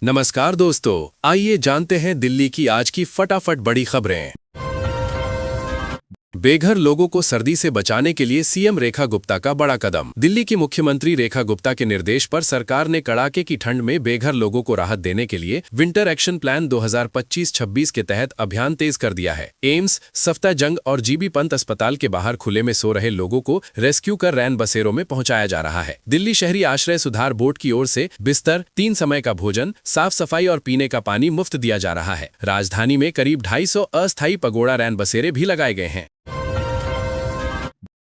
नमस्कार दोस्तों, आइए जानते हैं दिल्ली की आज की फटाफट बड़ी खबरें। बेघर लोगों को सर्दी से बचाने के लिए सीएम रेखा गुप्ता का बड़ा कदम। दिल्ली की मुख्यमंत्री रेखा गुप्ता के निर्देश पर सरकार ने कड़ाके की ठंड में बेघर लोगों को राहत देने के लिए विंटर एक्शन प्लान 2025-26 के तहत अभियान तेज कर दिया है। एम्स, सफदरजंग और जीबी पंत अस्पताल के बाहर खुले में सो रहे लोगों को रेस्क्यू कर रैन बसेरों में पहुंचाया जा रहा है। दिल्ली शहरी आश्रय सुधार बोर्ड की ओर से बिस्तर, 3 समय का भोजन, साफ सफाई और पीने का पानी मुफ्त दिया जा रहा है। राजधानी में करीब 250 अस्थायी पगोड़ा रैन बसेरे भी लगाए गए हैं।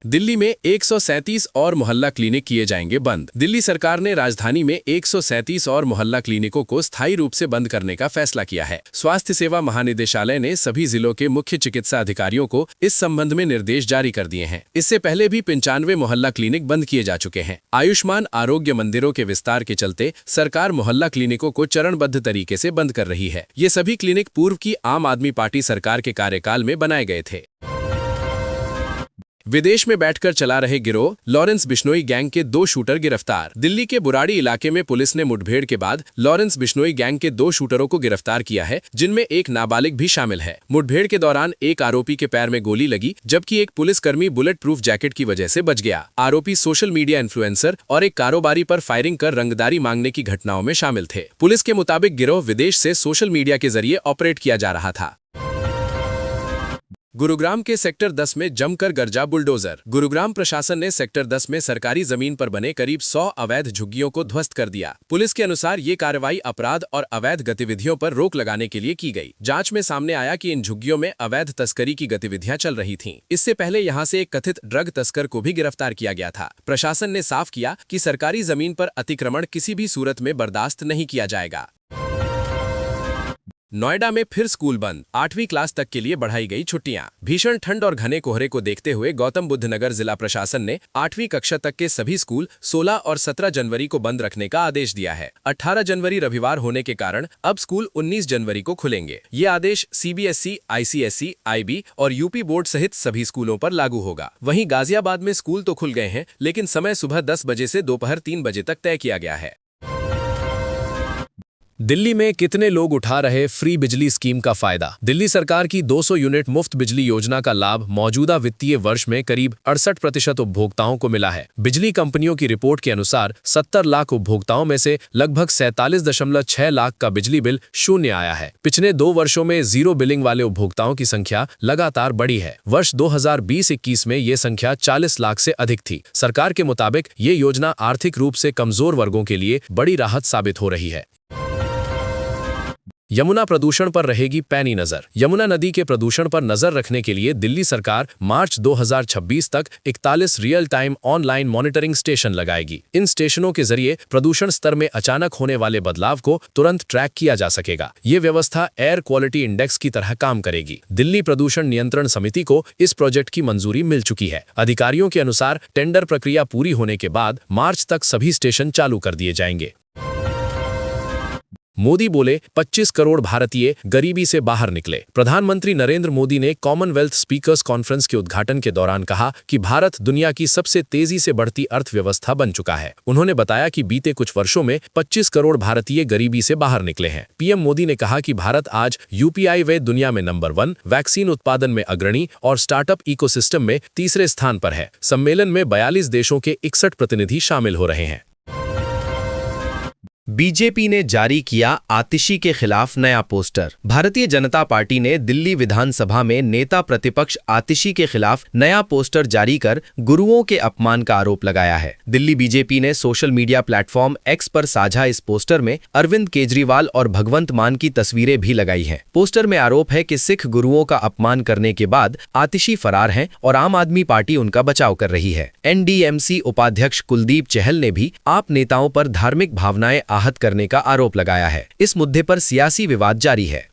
दिल्ली में 137 और मोहल्ला क्लिनिक किए जाएंगे बंद। दिल्ली सरकार ने राजधानी में 137 और मोहल्ला क्लिनिकों को स्थायी रूप से बंद करने का फैसला किया है। स्वास्थ्य सेवा महानिदेशालय ने सभी जिलों के मुख्य चिकित्सा अधिकारियों को इस संबंध में निर्देश जारी कर दिए हैं। इससे पहले भी 95 मोहल्ला क्लिनिक बंद किए जा चुके हैं। आयुष्मान आरोग्य मंदिरों के विस्तार के चलते सरकार मोहल्ला क्लिनिकों को चरणबद्ध तरीके से बंद कर रही है। ये सभी क्लिनिक पूर्व की आम आदमी पार्टी सरकार के कार्यकाल में बनाए गए थे। विदेश में बैठकर चला रहे गिरोह लॉरेंस बिश्नोई गैंग के 2 शूटर गिरफ्तार। दिल्ली के बुराड़ी इलाके में पुलिस ने मुठभेड़ के बाद लॉरेंस बिश्नोई गैंग के 2 शूटरों को गिरफ्तार किया है, जिनमें एक नाबालिग भी शामिल है। मुठभेड़ के दौरान एक आरोपी के पैर में गोली लगी, जबकि एक पुलिसकर्मी बुलेट प्रूफ जैकेट की वजह से बच गया। आरोपी सोशल मीडिया इन्फ्लुएंसर और एक कारोबारी पर फायरिंग कर रंगदारी मांगने की घटनाओं में शामिल थे। पुलिस के मुताबिक गिरोह विदेश से सोशल मीडिया के जरिए ऑपरेट किया जा रहा था। गुरुग्राम के सेक्टर 10 में जमकर गरजा बुलडोजर। गुरुग्राम प्रशासन ने सेक्टर 10 में सरकारी जमीन पर बने करीब 100 अवैध झुग्गियों को ध्वस्त कर दिया। पुलिस के अनुसार ये कार्रवाई अपराध और अवैध गतिविधियों पर रोक लगाने के लिए की गई। जांच में सामने आया कि इन झुग्गियों में अवैध तस्करी की गतिविधियां चल रही थीं। इससे पहले यहां से एक कथित ड्रग तस्कर को भी गिरफ्तार किया गया था। प्रशासन ने साफ किया कि सरकारी जमीन पर अतिक्रमण किसी भी सूरत में बर्दाश्त नहीं किया जाएगा। नोएडा में फिर स्कूल बंद, 8वीं क्लास तक के लिए बढ़ाई गई छुट्टियां। भीषण ठंड और घने कोहरे को देखते हुए गौतम बुद्ध नगर जिला प्रशासन ने 8वीं कक्षा तक के सभी स्कूल 16 और 17 जनवरी को बंद रखने का आदेश दिया है। 18 जनवरी रविवार होने के कारण अब स्कूल 19 जनवरी को खुलेंगे। ये आदेश सीबीएसई, आईसीएसई, आईबी और यूपी बोर्ड सहित सभी स्कूलों पर लागू होगा। वहीं गाजियाबाद में स्कूल तो खुल गए हैं, लेकिन समय सुबह 10 बजे से दोपहर 3 बजे तक तय किया गया है। दिल्ली में कितने लोग उठा रहे फ्री बिजली स्कीम का फायदा। दिल्ली सरकार की 200 यूनिट मुफ्त बिजली योजना का लाभ मौजूदा वित्तीय वर्ष में करीब 68% उपभोक्ताओं को मिला है। बिजली कंपनियों की रिपोर्ट के अनुसार 70 लाख उपभोक्ताओं में से लगभग 47.6 लाख का बिजली बिल शून्य आया है। पिछले 2 वर्षों में जीरो बिलिंग वाले उपभोक्ताओं की संख्या लगातार बढ़ी है। वर्ष 2020-21 में ये संख्या 40 लाख से अधिक थी। सरकार के मुताबिक ये योजना आर्थिक रूप से कमजोर वर्गों के लिए बड़ी राहत साबित हो रही है। यमुना प्रदूषण पर रहेगी पैनी नजर। यमुना नदी के प्रदूषण पर नजर रखने के लिए दिल्ली सरकार मार्च 2026 तक 41 real time online monitoring station लगाएगी। इन स्टेशनों के जरिए प्रदूषण स्तर में अचानक होने वाले बदलाव को तुरंत ट्रैक किया जा सकेगा। ये व्यवस्था एयर क्वालिटी इंडेक्स की तरह काम करेगी। दिल्ली प्रदूषण नियंत्रण समिति को इस प्रोजेक्ट की मंजूरी मिल चुकी है। अधिकारियों के अनुसार टेंडर प्रक्रिया पूरी होने के बाद मार्च तक सभी स्टेशन चालू कर दिए जाएंगे। मोदी बोले 25 करोड़ भारतीय गरीबी से बाहर निकले। प्रधानमंत्री नरेंद्र मोदी ने कॉमनवेल्थ स्पीकर्स कॉन्फ्रेंस के उद्घाटन के दौरान कहा कि भारत दुनिया की सबसे तेजी से बढ़ती अर्थव्यवस्था बन चुका है। उन्होंने बताया कि बीते कुछ वर्षों में 25 करोड़ भारतीय गरीबी से बाहर निकले हैं। पीएम मोदी ने कहा कि भारत आज यूपीआई वे दुनिया में नंबर 1, वैक्सीन उत्पादन में अग्रणी और स्टार्टअप इकोसिस्टम में तीसरे स्थान पर है। सम्मेलन में 42 देशों के 61 प्रतिनिधि शामिल हो रहे हैं। बीजेपी ने जारी किया आतिशी के खिलाफ नया पोस्टर। भारतीय जनता पार्टी ने दिल्ली विधानसभा में नेता प्रतिपक्ष आतिशी के खिलाफ नया पोस्टर जारी कर गुरुओं के अपमान का आरोप लगाया है। दिल्ली बीजेपी ने सोशल मीडिया प्लेटफॉर्म एक्स पर साझा इस पोस्टर में अरविंद केजरीवाल और भगवंत मान की तस्वीरें भी लगाई हैं। पोस्टर में आरोप है कि सिख गुरुओं का अपमान करने के बाद आतिशी फरार हैं और आम आदमी पार्टी उनका बचाव कर रही है। एनडीएमसी उपाध्यक्ष कुलदीप चहल ने भी आप नेताओं पर धार्मिक भावनाएं आहत करने का आरोप लगाया है। इस मुद्दे पर सियासी विवाद जारी है।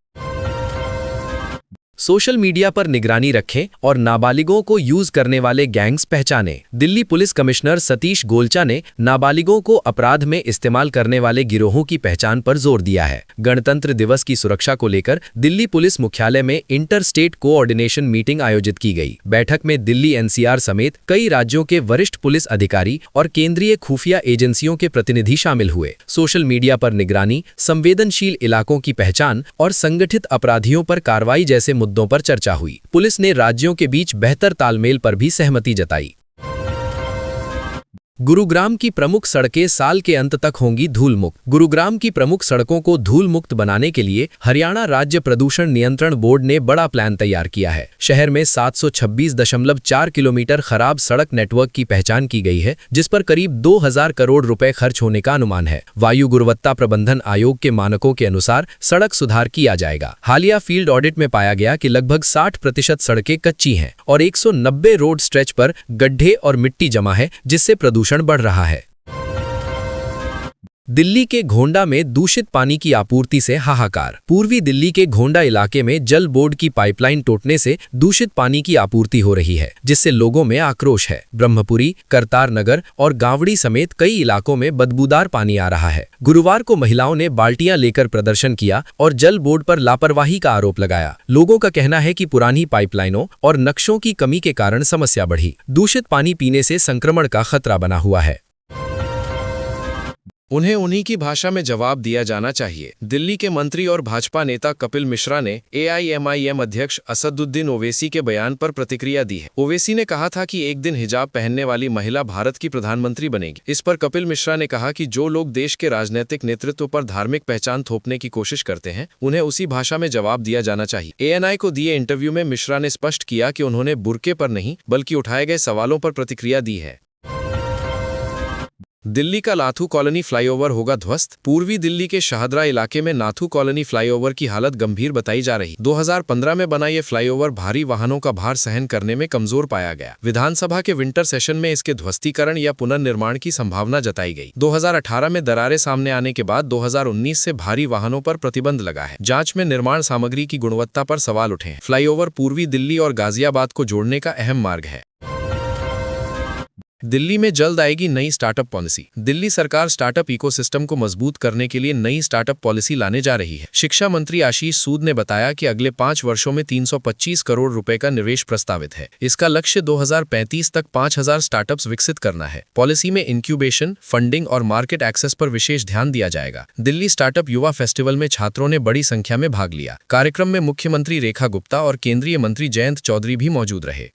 सोशल मीडिया पर निगरानी रखें और नाबालिगों को यूज करने वाले गैंग्स पहचानें। दिल्ली पुलिस कमिश्नर सतीश गोलचा ने नाबालिगों को अपराध में इस्तेमाल करने वाले गिरोहों की पहचान पर जोर दिया है। गणतंत्र दिवस की सुरक्षा को लेकर दिल्ली पुलिस मुख्यालय में इंटर स्टेट कोऑर्डिनेशन मीटिंग आयोजित की गई। बैठक में दिल्ली एनसीआर समेत कई राज्यों के वरिष्ठ पुलिस अधिकारी और केंद्रीय खुफिया एजेंसियों के प्रतिनिधि शामिल हुए। सोशल मीडिया पर निगरानी, संवेदनशील इलाकों की पहचान और संगठित अपराधियों पर कार्रवाई जैसे मुद्दों पर चर्चा हुई। पुलिस ने राज्यों के बीच बेहतर तालमेल पर भी सहमति जताई। गुरुग्राम की प्रमुख सड़कें साल के अंत तक होंगी धूल मुक्त। गुरुग्राम की प्रमुख सड़कों को धूल मुक्त बनाने के लिए हरियाणा राज्य प्रदूषण नियंत्रण बोर्ड ने बड़ा प्लान तैयार किया है। शहर में 726.4 किलोमीटर खराब सड़क नेटवर्क की पहचान की गई है, जिस पर करीब 2000 करोड़ रुपए खर्च होने का अनुमान है। वायु गुणवत्ता प्रबंधन आयोग के मानकों के अनुसार सड़क सुधार किया जाएगा। हालिया फील्ड ऑडिट में पाया गया कि लगभग 60% सड़कें कच्ची हैं और 190 रोड स्ट्रेच पर गड्ढे और मिट्टी जमा है, जिससे प्रदूषण बढ़ रहा है। दिल्ली के घोंडा में दूषित पानी की आपूर्ति से हाहाकार। पूर्वी दिल्ली के घोंडा इलाके में जल बोर्ड की पाइपलाइन टूटने से दूषित पानी की आपूर्ति हो रही है, जिससे लोगों में आक्रोश है। ब्रह्मपुरी, करतार नगर और गावड़ी समेत कई इलाकों में बदबूदार पानी आ रहा है। गुरुवार को महिलाओं ने बाल्टियां लेकर प्रदर्शन किया और जल बोर्ड पर लापरवाही का आरोप लगाया। लोगों का कहना है कि पुरानी पाइपलाइनों और नक्शों की कमी के कारण समस्या बढ़ी। दूषित पानी पीने से संक्रमण का खतरा बना हुआ है। उन्हें उन्हीं की भाषा में जवाब दिया जाना चाहिए। दिल्ली के मंत्री और भाजपा नेता कपिल मिश्रा ने AIMIM अध्यक्ष असदुद्दीन ओवैसी के बयान पर प्रतिक्रिया दी है। ओवैसी ने कहा था कि एक दिन हिजाब पहनने वाली महिला भारत की प्रधानमंत्री बनेगी। इस पर कपिल मिश्रा ने कहा कि जो लोग देश के राजनीतिक नेतृत्व पर धार्मिक पहचान थोपने की कोशिश करते हैं, उन्हें उसी भाषा में जवाब दिया जाना चाहिए। ANI को दिए इंटरव्यू में मिश्रा ने स्पष्ट किया कि उन्होंने बुर्के पर नहीं बल्कि उठाए गए सवालों पर प्रतिक्रिया दी है। दिल्ली का नाथू कॉलोनी फ्लाईओवर होगा ध्वस्त। पूर्वी दिल्ली के शाहदरा इलाके में नाथू कॉलोनी फ्लाईओवर की हालत गंभीर बताई जा रही। 2015 में बना ये फ्लाईओवर भारी वाहनों का भार सहन करने में कमजोर पाया गया। विधानसभा के विंटर सेशन में इसके ध्वस्तीकरण या पुनर्निर्माण की संभावना जताई गई। 2018 में दरारें सामने आने के बाद 2019 से भारी वाहनों पर प्रतिबंध लगा है। जांच में निर्माण सामग्री की गुणवत्ता पर सवाल उठे हैं। फ्लाईओवर पूर्वी दिल्ली और गाजियाबाद को जोड़ने का अहम मार्ग है। दिल्ली में जल्द आएगी नई स्टार्टअप पॉलिसी। दिल्ली सरकार स्टार्टअप इकोसिस्टम को मजबूत करने के लिए नई स्टार्टअप पॉलिसी लाने जा रही है। शिक्षा मंत्री आशीष सूद ने बताया कि अगले 5 वर्षों में 325 करोड़ रुपए का निवेश प्रस्तावित है। इसका लक्ष्य 2035 तक 5000 स्टार्टअप्स विकसित करना है। पॉलिसी में इंक्यूबेशन, फंडिंग और मार्केट एक्सेस पर विशेष ध्यान दिया जाएगा। दिल्ली स्टार्टअप युवा फेस्टिवल में छात्रों ने बड़ी संख्या में भाग लिया। कार्यक्रम में मुख्यमंत्री रेखा गुप्ता और केंद्रीय मंत्री जयंत चौधरी भी मौजूद रहे।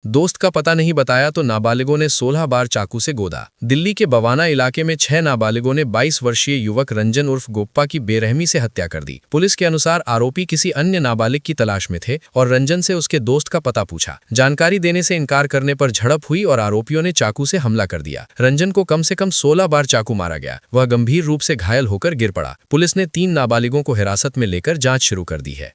दोस्त का पता नहीं बताया तो नाबालिगों ने 16 बार चाकू से गोदा। दिल्ली के बवाना इलाके में 6 नाबालिगों ने 22 वर्षीय युवक रंजन उर्फ गोप्पा की बेरहमी से हत्या कर दी। पुलिस के अनुसार आरोपी किसी अन्य नाबालिग की तलाश में थे और रंजन से उसके दोस्त का पता पूछा। जानकारी देने से इनकार करने पर झड़प हुई और आरोपियों ने चाकू से हमला कर दिया। रंजन को कम से कम 16 बार चाकू मारा गया। वह गंभीर रूप से घायल होकर गिर पड़ा। पुलिस ने 3 नाबालिगों को हिरासत में लेकर जाँच शुरू कर दी है।